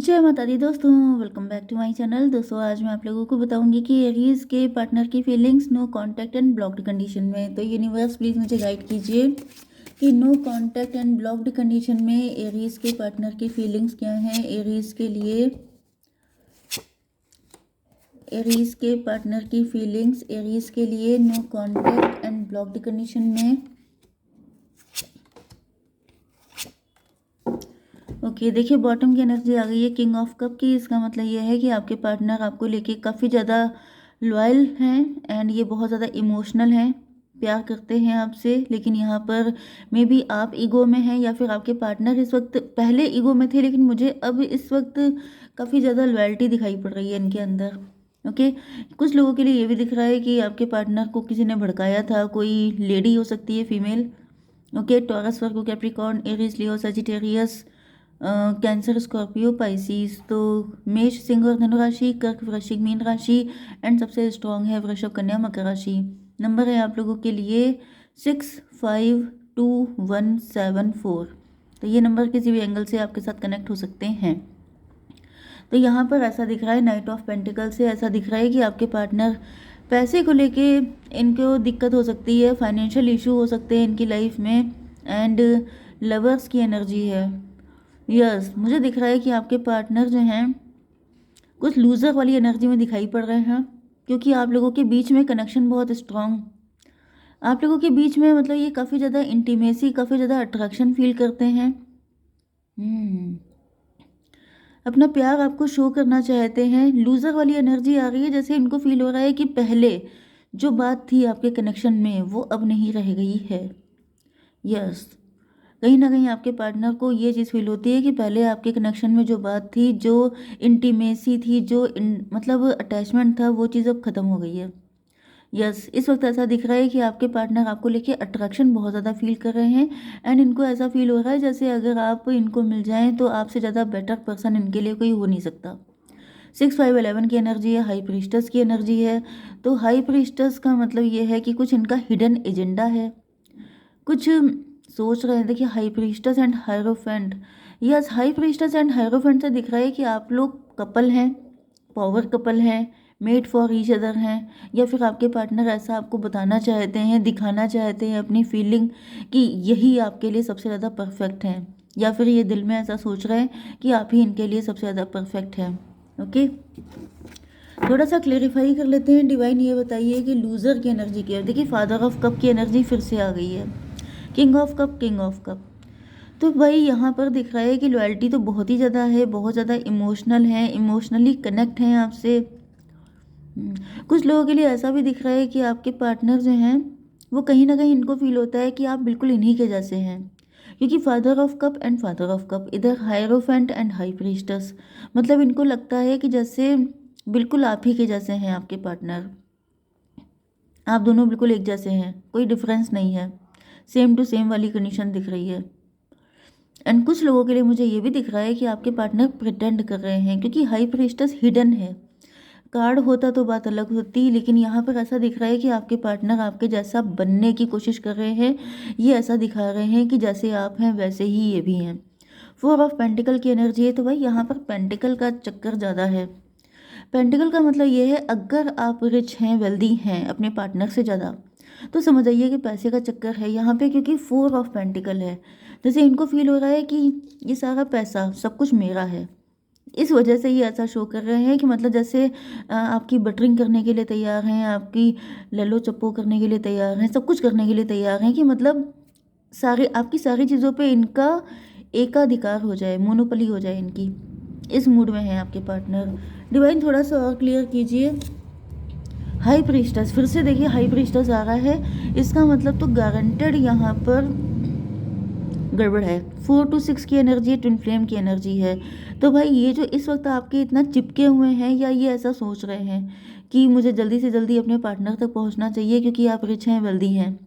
जय माता दी दोस्तों, welcome back to my channel. दोस्तों आज मैं आप लोगों को बताऊंगी कि एरीज के पार्टनर की feelings no contact and blocked condition में। तो यूनिवर्स प्लीज़ मुझे गाइड कीजिए कि no contact and blocked condition में एरीज के पार्टनर की फीलिंग्स क्या हैं एरीज के लिए। एरीज के पार्टनर की फीलिंग्स एरीज के लिए no contact and blocked condition में। ओके देखिए, बॉटम की एनर्जी आ गई है किंग ऑफ कप की। इसका मतलब ये है कि आपके पार्टनर आपको लेके काफ़ी ज़्यादा लॉयल हैं एंड ये बहुत ज़्यादा इमोशनल हैं, प्यार करते हैं आपसे। लेकिन यहाँ पर मे बी आप ईगो में हैं या फिर आपके पार्टनर इस वक्त, पहले ईगो में थे लेकिन मुझे अब इस वक्त काफ़ी ज़्यादा लॉयल्टी दिखाई पड़ रही है इनके अंदर। ओके कुछ लोगों के लिए ये भी दिख रहा है कि आपके पार्टनर को किसी ने भड़काया था, कोई लेडी हो सकती है, फीमेल। ओके टॉरस, वर्गो, कैप्रिकॉर्न, एरीज, लियो, सजिटेरियस, कैंसर, स्कॉर्पियो, पाइसिस। तो मेष, सिंह और धनु राशि, कर्क, वृश्चिक, मीन राशि एंड सबसे स्ट्रॉन्ग है वृषभ, कन्या, मकर राशि। नंबर है आप लोगों के लिए 652174। तो ये नंबर किसी भी एंगल से आपके साथ कनेक्ट हो सकते हैं। तो यहाँ पर ऐसा दिख रहा है, नाइट ऑफ पेंटिकल से ऐसा दिख रहा है कि आपके पार्टनर पैसे को लेके इनको दिक्कत हो सकती है, फाइनेंशियल इशू हो सकते हैं इनकी लाइफ में। एंड लवर्स की एनर्जी है। यस मुझे दिख रहा है कि आपके पार्टनर जो हैं कुछ लूज़र वाली एनर्जी में दिखाई पड़ रहे हैं, क्योंकि आप लोगों के बीच में कनेक्शन बहुत स्ट्रांग, आप लोगों के बीच में मतलब ये काफ़ी ज़्यादा इंटीमेसी, काफ़ी ज़्यादा अट्रैक्शन फील करते हैं। अपना प्यार आपको शो करना चाहते हैं। लूज़र वाली एनर्जी आ रही है, जैसे इनको फील हो रहा है कि पहले जो बात थी आपके कनेक्शन में वो अब नहीं रह गई है। यस कहीं ना कहीं आपके पार्टनर को ये चीज़ फील होती है कि पहले आपके कनेक्शन में जो बात थी, जो इंटीमेसी थी, जो मतलब अटैचमेंट था, वो चीज़ अब ख़त्म हो गई है। यस इस वक्त ऐसा दिख रहा है कि आपके पार्टनर आपको लेके अट्रैक्शन बहुत ज़्यादा फील कर रहे हैं एंड इनको ऐसा फील हो रहा है जैसे अगर आप इनको मिल जाएं तो आपसे ज़्यादा बेटर पर्सन इनके लिए कोई हो नहीं सकता। 6511 की एनर्जी है, हाई प्रीस्टस की एनर्जी है। तो हाई प्रीस्टस का मतलब ये है कि कुछ इनका हिडन एजेंडा है, कुछ सोच रहे हैं। देखिए high प्रीस्टस and hierophant, yes high प्रीस्टस and hierophant से दिख रहा है कि आप लोग कपल हैं, पावर कपल हैं, मेड फॉर ईच अदर हैं। या फिर आपके पार्टनर ऐसा आपको बताना चाहते हैं, दिखाना चाहते हैं अपनी फीलिंग कि यही आपके लिए सबसे ज़्यादा परफेक्ट हैं, या फिर ये दिल में ऐसा सोच रहे हैं कि आप ही इनके लिए सबसे ज़्यादा परफेक्ट हैं। ओके थोड़ा सा क्लेरिफाई कर लेते हैं। डिवाइन ये बताइए कि लूज़र की एनर्जी क्या है। देखिए फादर ऑफ कप की एनर्जी फिर से आ गई है, king of cup, king of cup. तो भाई यहाँ पर दिख रहा है कि लॉयल्टी तो बहुत ही ज़्यादा है, बहुत ज़्यादा इमोशनल है, इमोशनली कनेक्ट हैं आपसे। कुछ लोगों के लिए ऐसा भी दिख रहा है कि आपके पार्टनर जो हैं वो कहीं ना कहीं इनको फील होता है कि आप बिल्कुल इन्हीं के जैसे हैं, क्योंकि father of cup and father of cup, इधर हायरोफेंट एंड हाई प्रीस्टस, मतलब इनको लगता है कि जैसे बिल्कुल आप ही के जैसे हैं आपके पार्टनर, आप दोनों बिल्कुल एक जैसे हैं, कोई डिफरेंस नहीं है, सेम टू सेम वाली कंडीशन दिख रही है। एंड कुछ लोगों के लिए मुझे ये भी दिख रहा है कि आपके पार्टनर प्रिटेंड कर रहे हैं, क्योंकि हाई प्रीस्टस हिडन है। कार्ड होता तो बात अलग होती, लेकिन यहाँ पर ऐसा दिख रहा है कि आपके पार्टनर आपके जैसा बनने की कोशिश कर रहे हैं। ये ऐसा दिखा रहे हैं कि जैसे आप हैं वैसे ही ये भी हैं। 4 ऑफ पेंटिकल की एनर्जी है। तो भाई यहाँ पर पेंटिकल का चक्कर ज़्यादा है। पेंटिकल का मतलब ये है अगर आप रिच हैं, वेल्दी हैं अपने पार्टनर से ज़्यादा, तो समझ आइए कि पैसे का चक्कर है यहाँ पे, क्योंकि 4 ऑफ पेंटिकल है। जैसे इनको फील हो रहा है कि ये सारा पैसा सब कुछ मेरा है, इस वजह से ये ऐसा शो कर रहे हैं कि मतलब जैसे आपकी बटरिंग करने के लिए तैयार हैं, आपकी ललो चप्पो करने के लिए तैयार हैं, सब कुछ करने के लिए तैयार हैं कि मतलब सारी आपकी सारी चीज़ों पे इनका एकाधिकार हो जाए, मोनोपली हो जाए इनकी। इस मूड में है आपके पार्टनर। डिवाइन थोड़ा सा और क्लियर कीजिए। हाई प्रीस्टस, फिर से देखिए हाई प्रीस्टस आ रहा है, इसका मतलब तो गारंटेड यहाँ पर गड़बड़ है। 4 to 6 की एनर्जी है, ट्विन फ्लेम की एनर्जी है। तो भाई ये जो इस वक्त आपके इतना चिपके हुए हैं, या ये ऐसा सोच रहे हैं कि मुझे जल्दी से जल्दी अपने पार्टनर तक पहुंचना चाहिए क्योंकि आप रिच हैं, वेल्दी हैं।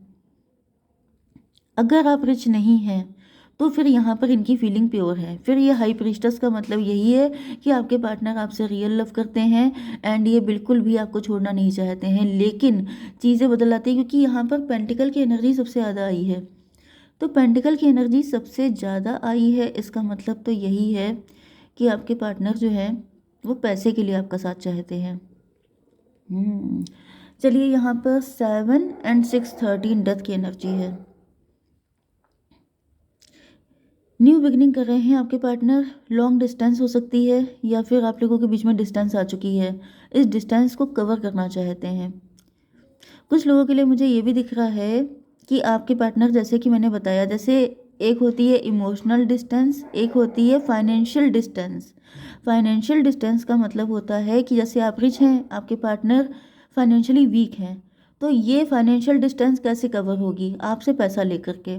अगर आप रिच नहीं हैं तो फिर यहाँ पर इनकी फीलिंग प्योर है। फिर ये हाई प्रीस्टस का मतलब यही है कि आपके पार्टनर आपसे रियल लव करते हैं एंड ये बिल्कुल भी आपको छोड़ना नहीं चाहते हैं। लेकिन चीज़ें बदल आती हैं, क्योंकि यहाँ पर पेंटिकल की एनर्जी सबसे ज़्यादा आई है। तो पेंटिकल की एनर्जी सबसे ज़्यादा आई है, इसका मतलब तो यही है कि आपके पार्टनर जो है वो पैसे के लिए आपका साथ चाहते हैं। चलिए, यहाँ पर 7 and 6 13 डेथ की एनर्जी है। न्यू बिगनिंग कर रहे हैं आपके पार्टनर। लॉन्ग डिस्टेंस हो सकती है या फिर आप लोगों के बीच में डिस्टेंस आ चुकी है। इस डिस्टेंस को कवर करना चाहते हैं। कुछ लोगों के लिए मुझे ये भी दिख रहा है कि आपके पार्टनर, जैसे कि मैंने बताया, जैसे एक होती है इमोशनल डिस्टेंस, एक होती है फाइनेंशियल डिस्टेंस। फाइनेंशियल डिस्टेंस का मतलब होता है कि जैसे आप रिच हैं, आपके पार्टनर फाइनेंशियली वीक हैं, तो ये फाइनेंशियल डिस्टेंस कैसे कवर होगी? आपसे पैसा लेकर के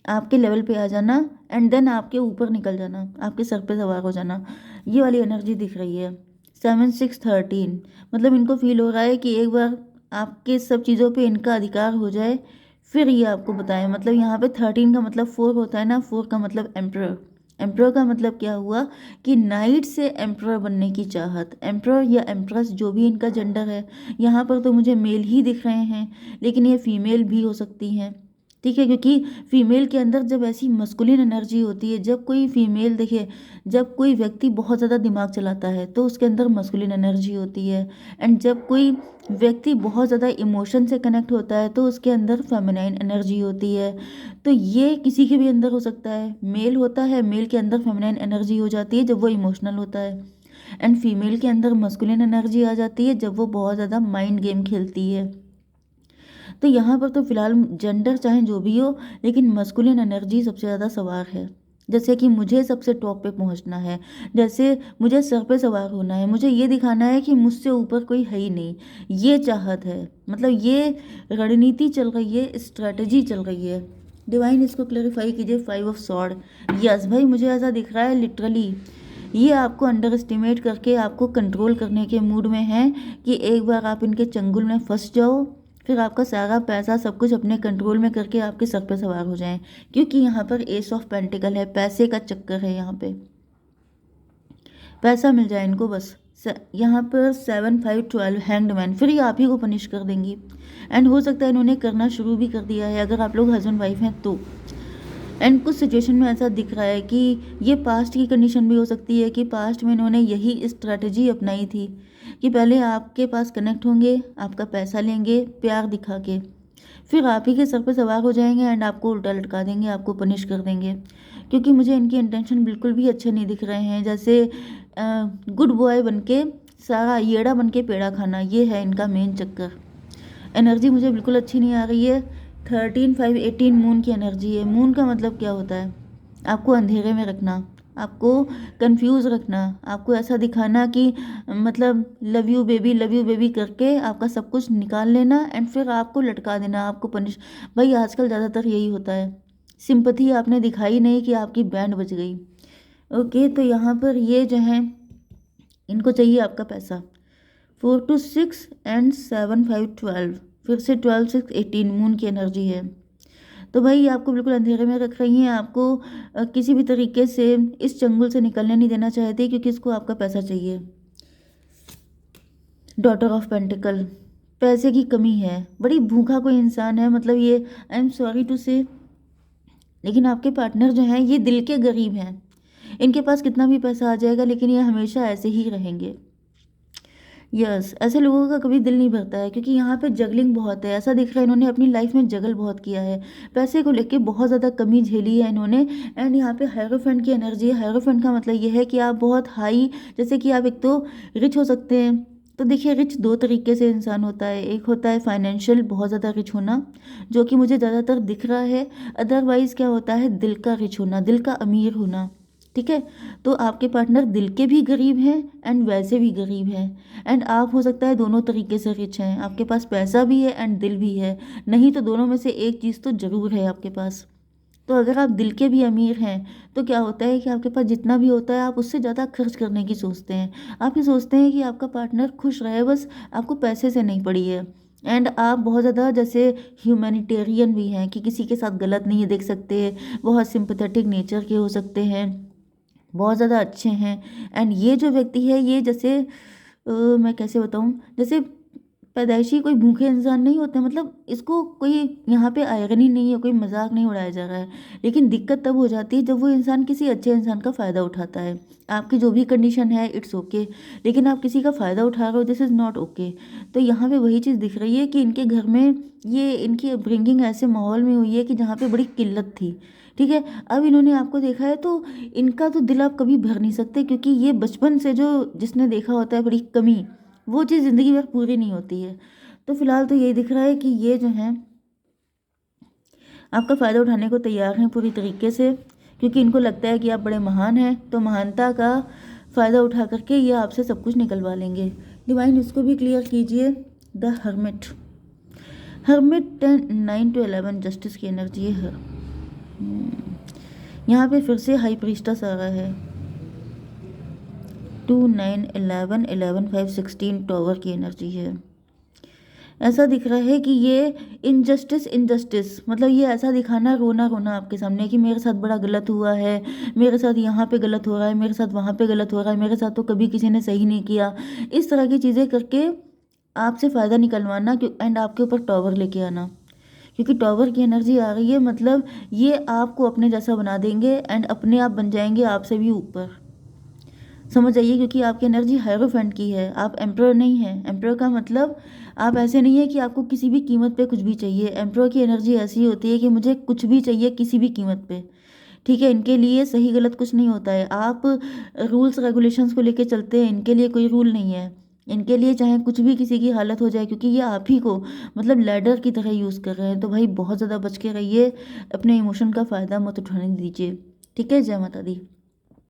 आपके लेवल पे आ जाना एंड देन आपके ऊपर निकल जाना, आपके सर पे सवार हो जाना। ये वाली एनर्जी दिख रही है। 7 6 13 मतलब इनको फील हो रहा है कि एक बार आपके सब चीज़ों पे इनका अधिकार हो जाए, फिर ये आपको बताएं। मतलब यहाँ पे 13 का मतलब 4 होता है ना, 4 का मतलब एम्प्रर। एम्प्रर का मतलब क्या हुआ कि नाइट से एम्प्रर बनने की चाहत। एम्प्रर या एम्प्रेस, जो भी इनका जेंडर है, यहाँ पर तो मुझे मेल ही दिख रहे हैं, लेकिन ये फीमेल भी हो सकती हैं। ठीक है, क्योंकि फीमेल के अंदर जब ऐसी मस्कुलिन एनर्जी होती है, जब कोई फीमेल, देखिए, जब कोई व्यक्ति बहुत ज़्यादा दिमाग चलाता है तो उसके अंदर मस्कुलिन एनर्जी होती है। एंड जब कोई व्यक्ति बहुत ज़्यादा इमोशन से कनेक्ट होता है तो उसके अंदर फेमिनाइन एनर्जी होती है। तो ये किसी के भी अंदर हो सकता है। मेल होता है, मेल के अंदर फेमिनाइन एनर्जी हो जाती है जब वो इमोशनल होता है, एंड फीमेल के अंदर मस्कुलिन एनर्जी आ जाती है जब वो बहुत ज़्यादा माइंड गेम खेलती है। तो यहाँ पर तो फिलहाल जेंडर चाहे जो भी हो, लेकिन मस्कुलिन एनर्जी सबसे ज़्यादा सवार है। जैसे कि मुझे सबसे टॉप पे पहुँचना है, जैसे मुझे सर पे सवार होना है, मुझे ये दिखाना है कि मुझसे ऊपर कोई है ही नहीं, ये चाहत है। मतलब ये रणनीति चल रही है, स्ट्रैटेजी चल रही है। डिवाइन इसको क्लैरिफाई कीजिए। 5 ऑफ सॉर्ड। यस भाई, मुझे ऐसा दिख रहा है लिटरली ये आपको अंडर एस्टिमेट करके आपको कंट्रोल करने के मूड में हैं कि एक बार आप इनके चंगुल में फंस जाओ, फिर आपका सारा पैसा सब कुछ अपने कंट्रोल में करके आपके सर पे सवार हो जाएं। क्योंकि यहाँ पर एस ऑफ पेंटिकल है, पैसे का चक्कर है। यहाँ पे पैसा मिल जाए इनको बस। यहाँ पर 7 5 12 हैंग्ड मैन, फिर ये आप ही को पनिश कर देंगी। एंड हो सकता है इन्होंने करना शुरू भी कर दिया है, अगर आप लोग हस्बैंड वाइफ हैं तो। एंड कुछ सिचुएशन में ऐसा दिख रहा है कि ये पास्ट की कंडीशन भी हो सकती है कि पास्ट में इन्होंने यही स्ट्रैटेजी अपनाई थी कि पहले आपके पास कनेक्ट होंगे, आपका पैसा लेंगे प्यार दिखा के, फिर आप ही के सर पर सवार हो जाएंगे एंड आपको उल्टा लटका देंगे, आपको पनिश कर देंगे। क्योंकि मुझे इनकी इंटेंशन बिल्कुल भी अच्छे नहीं दिख रहे हैं। जैसे गुड बॉय बन के सारा येड़ा बन के पेड़ा खाना, ये है इनका मेन चक्कर। एनर्जी मुझे बिल्कुल अच्छी नहीं आ रही है। 13 5 18 मून की एनर्जी है। मून का मतलब क्या होता है? आपको अंधेरे में रखना, आपको कंफ्यूज रखना, आपको ऐसा दिखाना कि मतलब लव यू बेबी करके आपका सब कुछ निकाल लेना एंड फिर आपको लटका देना, आपको पनिश। भाई आजकल ज़्यादातर यही होता है। सिंपथी आपने दिखाई नहीं कि आपकी बैंड बज गई। ओके, तो यहाँ पर ये जो है इनको चाहिए आपका पैसा। 4 to 6 एंड 7 5 12, फिर से 12 6 18 मून की एनर्जी है। तो भाई ये आपको बिल्कुल अंधेरे में रख रही हैं, आपको किसी भी तरीके से इस चंगुल से निकलने नहीं देना चाहती, क्योंकि इसको आपका पैसा चाहिए। डॉटर ऑफ पेंटिकल, पैसे की कमी है, बड़ी भूखा कोई इंसान है। मतलब ये, आई एम सॉरी टू से, लेकिन आपके पार्टनर जो हैं ये दिल के गरीब हैं। इनके पास कितना भी पैसा आ जाएगा लेकिन ये हमेशा ऐसे ही रहेंगे। यस, ऐसे लोगों का कभी दिल नहीं भरता है, क्योंकि यहाँ पे जगलिंग बहुत है। ऐसा दिख रहा है इन्होंने अपनी लाइफ में जगल बहुत किया है, पैसे को लेके बहुत ज़्यादा कमी झेली है इन्होंने। एंड यहाँ पे हायरोफेंट की एनर्जी है। हायरोफेंट का मतलब ये है कि आप बहुत हाई, जैसे कि आप एक तो रिच हो सकते हैं। तो देखिए, रिच दो तरीके से इंसान होता है। एक होता है फाइनेंशियल बहुत ज़्यादा रिच होना, जो कि मुझे ज़्यादातर दिख रहा है। अदरवाइज़ क्या होता है, दिल का रिच होना, दिल का अमीर होना। ठीक है, तो आपके पार्टनर दिल के भी गरीब हैं एंड वैसे भी गरीब हैं। एंड आप हो सकता है दोनों तरीके से रिच हैं, आपके पास पैसा भी है एंड दिल भी है। नहीं तो दोनों में से एक चीज़ तो ज़रूर है आपके पास। तो अगर आप दिल के भी अमीर हैं तो क्या होता है कि आपके पास जितना भी होता है आप उससे ज़्यादा खर्च करने की सोचते हैं। आप ये सोचते हैं कि आपका पार्टनर खुश रहे, बस आपको पैसे से नहीं पड़ी है। एंड आप बहुत ज़्यादा जैसे ह्यूमैनिटेरियन भी हैं कि किसी के साथ गलत नहीं देख सकते, बहुत सिंपथेटिक नेचर के हो सकते हैं, बहुत ज़्यादा अच्छे हैं। एंड ये जो व्यक्ति है ये जैसे मैं कैसे बताऊँ, जैसे पैदाइशी कोई भूखे इंसान नहीं होते, मतलब इसको कोई यहाँ पे आयरनी नहीं है, कोई मजाक नहीं उड़ाया जा रहा है। लेकिन दिक्कत तब हो जाती है जब वो इंसान किसी अच्छे इंसान का फ़ायदा उठाता है। आपकी जो भी कंडीशन है इट्स ओके, लेकिन आप किसी का फ़ायदा उठा रहे हो, दिस इज़ नॉट ओके। तो यहाँ पे वही चीज़ दिख रही है कि इनके घर में ये इनकी अपब्रिंगिंग ऐसे माहौल में हुई है कि जहाँ पे बड़ी किल्लत थी। ठीक है, अब इन्होंने आपको देखा है तो इनका तो दिल आप कभी भर नहीं सकते, क्योंकि ये बचपन से जो जिसने देखा होता है बड़ी कमी, वो चीज़ ज़िंदगी भर पूरी नहीं होती है। तो फिलहाल तो यही दिख रहा है कि ये जो है आपका फ़ायदा उठाने को तैयार हैं पूरी तरीके से, क्योंकि इनको लगता है कि आप बड़े महान हैं, तो महानता का फ़ायदा उठा करके ये आपसे सब कुछ निकलवा लेंगे। डिवाइन इसको भी क्लियर कीजिए। The hermit, hermit 10 9 to 11 justice की एनर्जी है। यहाँ पे फिर से हाई प्रीस्टस आ रहा है। 2 9 11 11 5 16 टॉवर की एनर्जी है। ऐसा दिख रहा है कि ये इनजस्टिस इनजस्टिस मतलब ये ऐसा दिखाना रोना रोना आपके सामने कि मेरे साथ बड़ा गलत हुआ है, मेरे साथ यहाँ पे गलत हो रहा है, मेरे साथ वहाँ पे गलत हो रहा है, मेरे साथ तो कभी किसी ने सही नहीं किया। इस तरह की चीज़ें करके आपसे फ़ायदा निकलवाना एंड आपके ऊपर टॉवर लेके आना, क्योंकि टॉवर की एनर्जी आ रही है। मतलब ये आपको अपने जैसा बना देंगे एंड अपने आप बन जाएंगे आपसे भी ऊपर। समझ आइए, क्योंकि आपकी एनर्जी हायरोफेंट की है, आप एम्प्रर नहीं है। एम्प्रर का मतलब आप ऐसे नहीं है कि आपको किसी भी कीमत पे कुछ भी चाहिए। एम्प्रर की एनर्जी ऐसी होती है कि मुझे कुछ भी चाहिए किसी भी कीमत पे। ठीक है, इनके लिए सही गलत कुछ नहीं होता है। आप रूल्स रेगुलेशंस को लेके चलते हैं, इनके लिए कोई रूल नहीं है। इनके लिए चाहे कुछ भी किसी की हालत हो जाए, क्योंकि ये आप ही को मतलब लैडर की तरह यूज़ कर रहे हैं। तो भाई बहुत ज़्यादा बच के रहिए, अपने इमोशन का फ़ायदा मत उठाने दीजिए। ठीक है, जय माता दी।